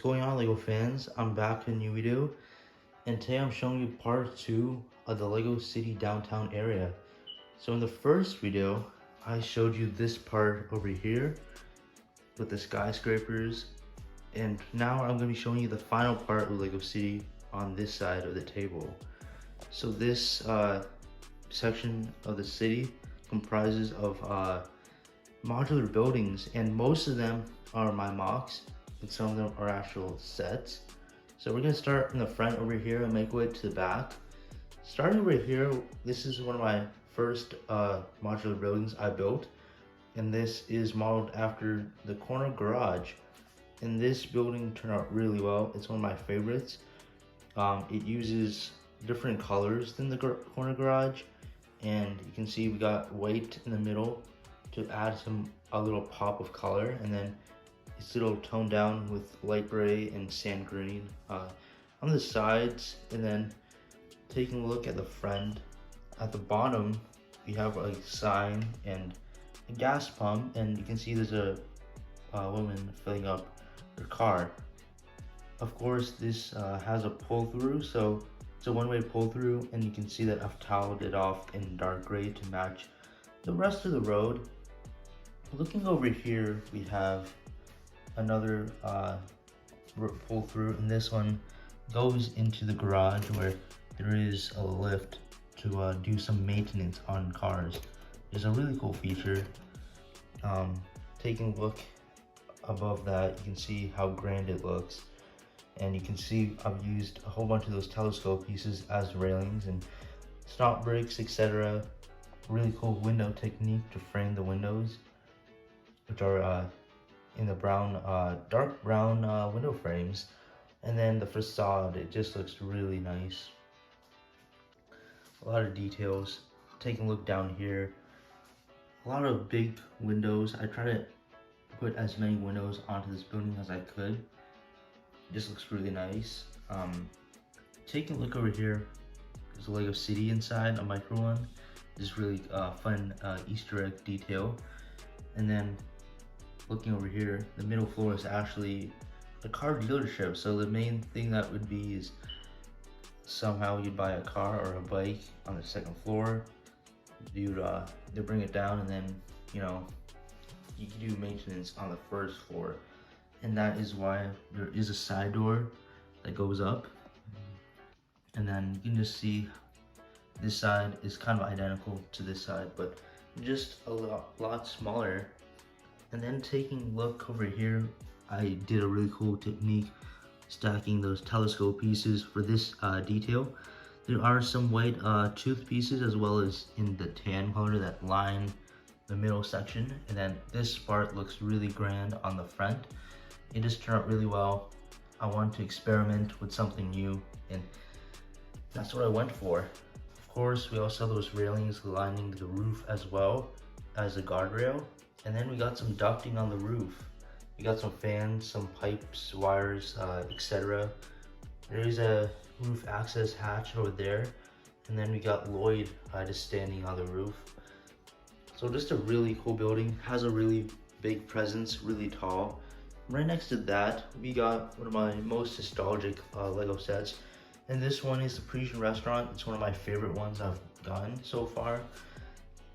going on, Lego fans? I'm back with a new video, and today I'm showing you part 2 of the Lego City downtown area. So in the first video, I showed you this part over here with the skyscrapers, and now I'm going to be showing you the final part of Lego City on this side of the table. So this section of the city comprises of modular buildings, and most of them are my mocks, and some of them are actual sets. So we're gonna start in the front over here and make way to the back. Starting over here, this is one of my first modular buildings I built, and this is modeled after the corner garage. And this building turned out really well. It's one of my favorites. It uses different colors than the corner garage, and you can see we got white in the middle to add a little pop of color, and then it's a little toned down with light gray and sand green on the sides. And then taking a look at the front, at the bottom we have a sign and a gas pump, and you can see there's a woman filling up her car. Of course, this has a pull through, so it's a one-way pull through, and you can see that I've tiled it off in dark gray to match the rest of the road. Looking over here, we have another pull through, and this one goes into the garage where there is a lift to do some maintenance on cars. It's a really cool feature. Taking a look above that, you can see how grand it looks, and you can see I've used a whole bunch of those telescope pieces as railings and stop bricks, etc. Really cool window technique to frame the windows, which are in the brown, dark brown window frames. And then the facade, it just looks really nice. A lot of details. Taking a look down here, a lot of big windows. I try to put as many windows onto this building as I could. It just looks really nice. Taking a look over here, there's a Lego City inside, a micro one. Just really fun Easter egg detail. And then looking over here, the middle floor is actually a car dealership. So the main thing that would be is somehow you'd buy a car or a bike on the second floor. You'd they bring it down, and then you can do maintenance on the first floor. And that is why there is a side door that goes up. And then you can just see this side is kind of identical to this side, but just a lot smaller. And then taking a look over here, I did a really cool technique stacking those telescope pieces for this detail. There are some white tooth pieces as well as in the tan color that line the middle section. And then this part looks really grand on the front. It just turned out really well. I wanted to experiment with something new, and that's what I went for. Of course, we also have those railings lining the roof as well as a guardrail. And then we got some ducting on the roof. We got some fans, some pipes, wires, etc. There's a roof access hatch over there. And then we got Lloyd just standing on the roof. So just a really cool building. Has a really big presence, really tall. Right next to that, we got one of my most nostalgic Lego sets. And this one is the Parisian restaurant. It's one of my favorite ones I've gotten so far.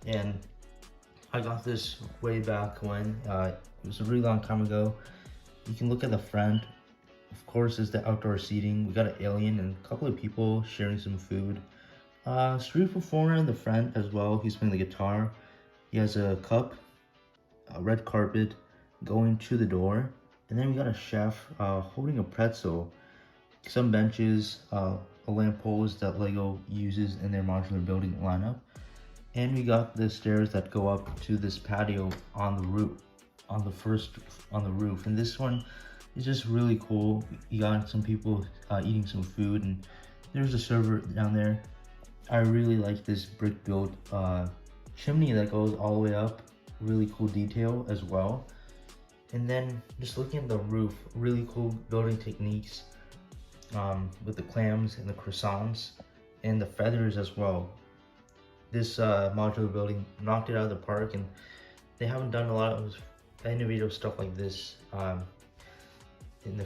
And I got this way back when, it was a really long time ago. You can look at the front. Of course, is the outdoor seating. We got an alien and a couple of people sharing some food. Street performer in the front as well. He's playing the guitar. He has a cup, a red carpet going to the door. And then we got a chef holding a pretzel. Some benches, a lamp post that Lego uses in their modular building lineup. And we got the stairs that go up to this patio on the roof, on the roof. And this one is just really cool. You got some people eating some food, and there's a server down there. I really like this brick built chimney that goes all the way up. Really cool detail as well. And then just looking at the roof, really cool building techniques with the clams and the croissants and the feathers as well. This modular building knocked it out of the park, and they haven't done a lot of innovative stuff like this in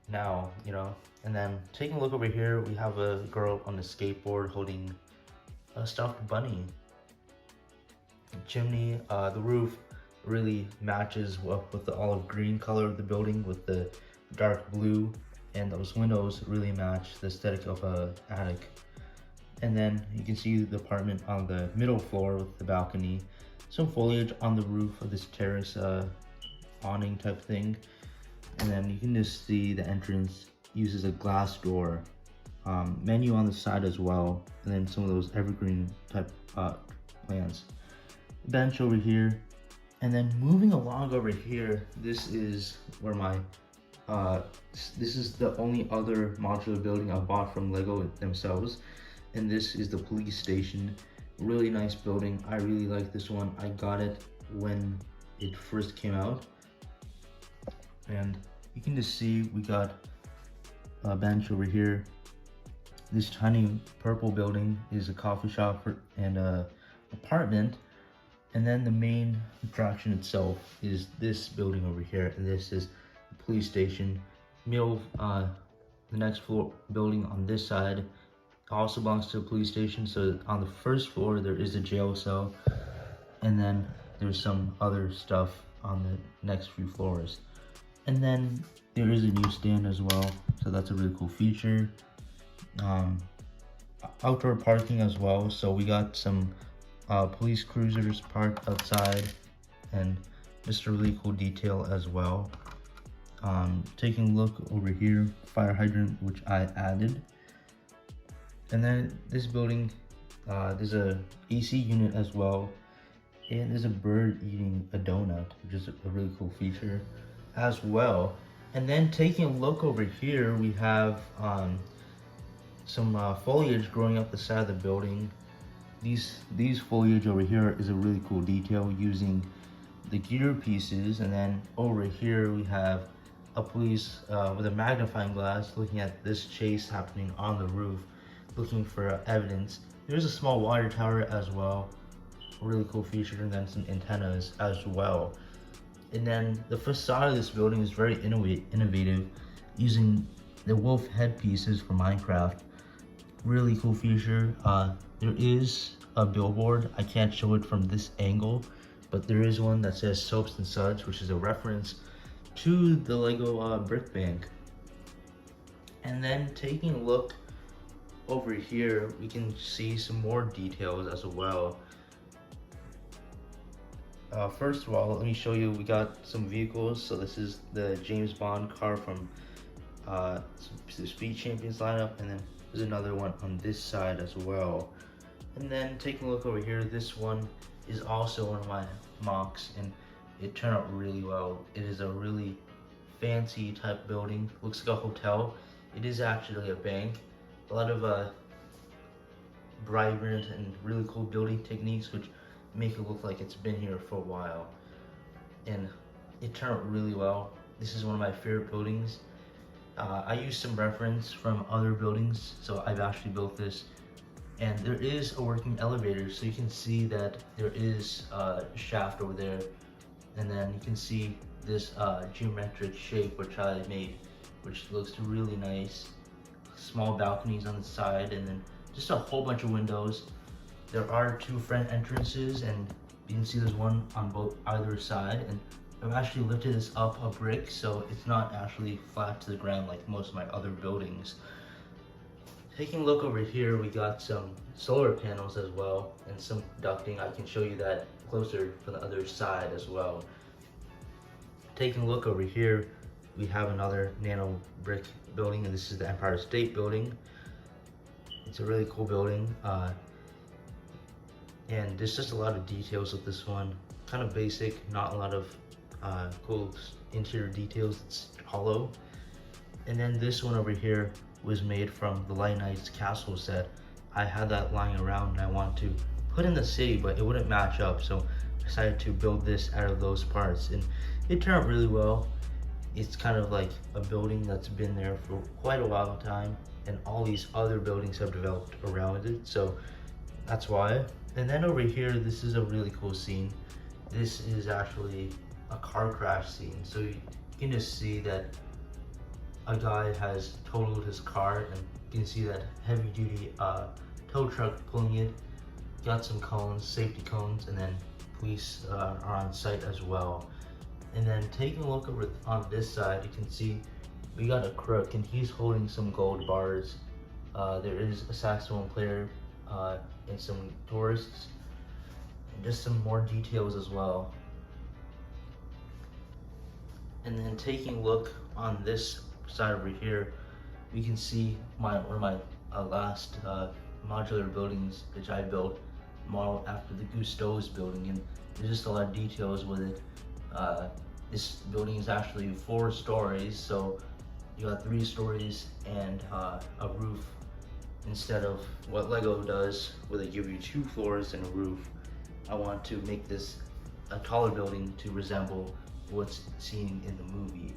now, you know. And then taking a look over here, we have a girl on a skateboard holding a stuffed bunny. The chimney, the roof really matches up with the olive green color of the building with the dark blue, and those windows really match the aesthetic of a attic. And then you can see the apartment on the middle floor with the balcony, some foliage on the roof of this terrace awning type thing. And then you can just see the entrance uses a glass door, menu on the side as well, and then some of those evergreen type plants. Bench over here, and then moving along over here, this is where my this is the only other modular building I bought from Lego themselves, and this is the police station. Really nice building. I really like this one. I got it when it first came out, and you can just see we got a bench over here. This tiny purple building is a coffee shop and a apartment, and then the main attraction itself is this building over here, and this is the police station. The next floor building on this side also belongs to a police station. So on the first floor there is a jail cell, and then there's some other stuff on the next few floors. And then there is a newsstand as well, so that's a really cool feature. Outdoor parking as well, so we got some police cruisers parked outside, and just a really cool detail as well. Taking a look over here, fire hydrant which I added. And then this building, there's a AC unit as well, and there's a bird eating a donut, which is a really cool feature as well. And then taking a look over here, we have some foliage growing up the side of the building. These foliage over here is a really cool detail using the gear pieces. And then over here we have a police with a magnifying glass looking at this chase happening on the roof, looking for evidence. There's a small water tower as well, a really cool feature, and then some antennas as well. And then the facade of this building is very innovative, using the wolf head pieces from Minecraft. Really cool feature. There is a billboard. I can't show it from this angle, but there is one that says Soaps and Suds, which is a reference to the Lego brick bank. And then taking a look over here, we can see some more details as well. First of all, let me show you, we got some vehicles. So this is the James Bond car from the Speed Champions lineup, and then there's another one on this side as well. And then taking a look over here, this one is also one of my mocks, and it turned out really well. It is a really fancy type building, looks like a hotel. It is actually a bank. A lot of vibrant and really cool building techniques which make it look like it's been here for a while, and it turned out really well. This is one of my favorite buildings. I used some reference from other buildings, so I've actually built this, and there is a working elevator, so you can see that there is a shaft over there, and then you can see this geometric shape which I made, which looks really nice. Small balconies on the side, and then just a whole bunch of windows. There are two front entrances, and you can see there's one on either side, and I've actually lifted this up a brick, so it's not actually flat to the ground like most of my other buildings. Taking a look over here, we got some solar panels as well, and some ducting. I can show you that closer from the other side as well. Taking a look over here, we have another nano brick building, and this is the Empire State Building. It's a really cool building, and there's just a lot of details with this one. Kind of basic, not a lot of cool interior details. It's hollow. And then this one over here was made from the Light Knight's castle set. I had that lying around and I wanted to put in the city, but it wouldn't match up, so I decided to build this out of those parts, and it turned out really well. It's kind of like a building that's been there for quite a while time, and all these other buildings have developed around it, so that's why. And then over here, this is a really cool scene. This is actually a car crash scene, so you can just see that a guy has totaled his car, and you can see that heavy duty tow truck pulling it. Got some cones, safety cones, and then police are on site as well. And then taking a look over on this side, you can see we got a crook, and he's holding some gold bars. There is a saxophone player and some tourists, and just some more details as well. And then taking a look on this side over here, we can see one of my last modular buildings which I built, modeled after the Gusteau's building, and there's just a lot of details with it. This building is actually 4 stories, so you got 3 stories and a roof instead of what Lego does, where they give you 2 floors and a roof. I want to make this a taller building to resemble what's seen in the movie.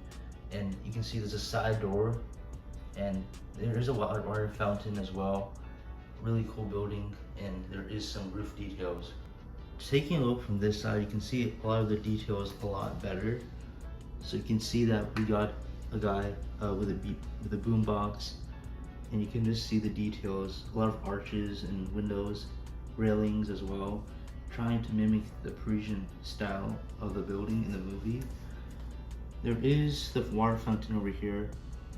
And you can see there's a side door, and there is a water fountain as well. Really cool building, and there is some roof details. Taking a look from this side, you can see a lot of the details a lot better. So you can see that we got a guy with a boom box, and you can just see the details. A lot of arches and windows, railings as well, trying to mimic the Parisian style of the building in the movie. There is the water fountain over here,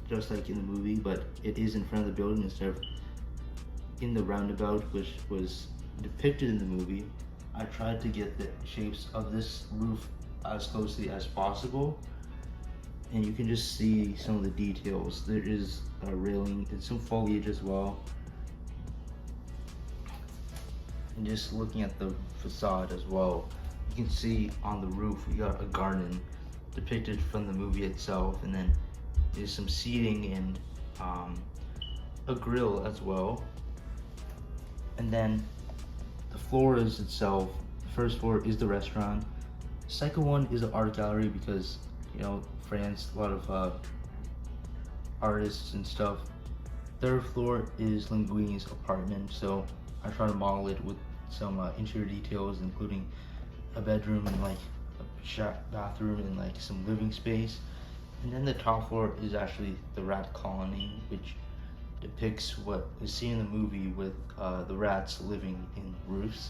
just like in the movie, but it is in front of the building instead of in the roundabout, which was depicted in the movie. I tried to get the shapes of this roof as closely as possible, and you can just see some of the details. There is a railing and some foliage as well. And just looking at the facade as well, you can see on the roof we got a garden depicted from the movie itself, and then there's some seating and a grill as well. And then the floors itself, the first floor is the restaurant. The second one is the art gallery, because you know, France, a lot of artists and stuff. Third floor is Linguini's apartment, so I try to model it with some interior details, including a bedroom and like a bathroom and like some living space. And then the top floor is actually the rat colony, which depicts what is seen in the movie with the rats living in roofs.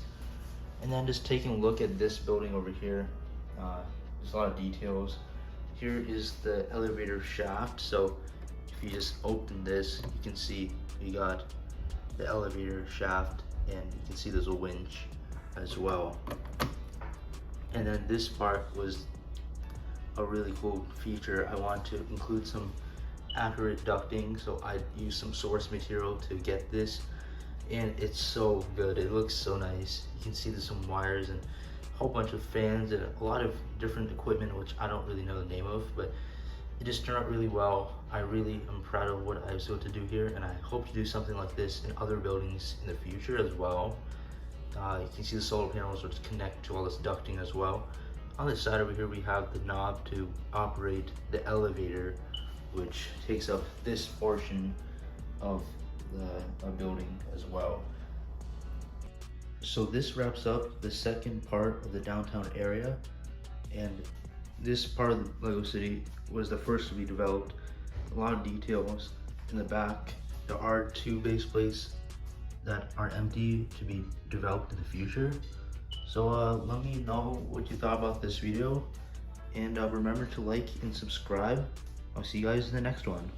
And then just taking a look at this building over here, there's a lot of details. Here is the elevator shaft, so if you just open this, you can see we got the elevator shaft, and you can see there's a winch as well. And then this part was a really cool feature. I want to include some accurate ducting, so I used some source material to get this, and it's so good. It looks so nice. You can see there's some wires and a whole bunch of fans and a lot of different equipment, which I don't really know the name of, but it just turned out really well. I really am proud of what I was able to do here, and I hope to do something like this in other buildings in the future as well. You can see the solar panels which connect to all this ducting as well. On the side over here we have the knob to operate the elevator, which takes up this portion of the building as well. So this wraps up the second part of the downtown area, and this part of the Lego City was the first to be developed. A lot of details in the back. There are 2 base plates that are empty to be developed in the future. So let me know what you thought about this video, and remember to like and subscribe. I'll see you guys in the next one.